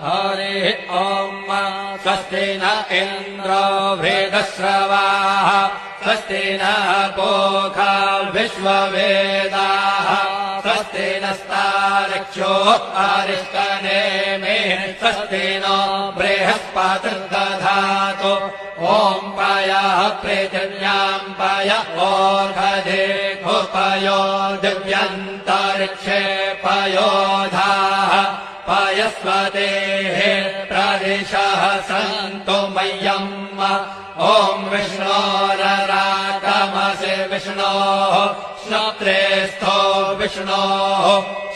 हरिः ॐ स्वस्ति न इन्द्रो वृद्धश्रवाः स्वस्ति न पूषा विश्ववेदाः स्वस्ति नस्तार्क्ष्यो अरिष्टनेमिः स्वस्ति नो बृहस्पतिर्दधातु ॐ पयः पृथिव्यां पय ओषधेषु पयो दिव्यन्तरिक्षे पयोधाः पयस्वतेः प्रदिशः सन्तु मह्यम् ॐ विष्णोरराटमसि विष्णोः श्रोत्रेस्थो विष्णोः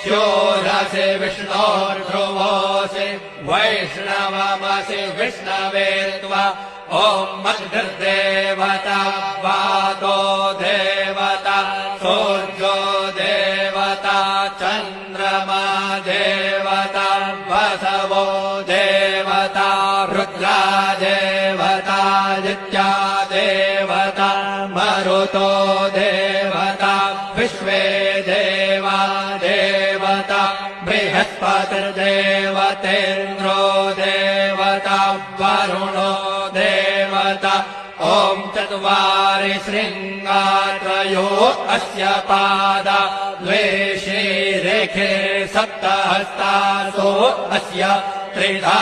शूरसि विष्णोर्ध्रुवोऽसि वैष्णवमसि विष्णवे त्वा ॐ मद्भिर्देवता वातो देवता सूर्यो देवता चन्द्रमा देवता वसवो देवता रुद्रा देवता नित्या देवता मरुतो देवता विश्वे देवा देवता बृहस्पतिर्देवतेन्द्रो देवता वरुणो देवता ॐ चत्वारि शृङ्गात्रयो अस्य पादा द्वे शीरेखे सप्तहस्तासो अस्य त्रिधा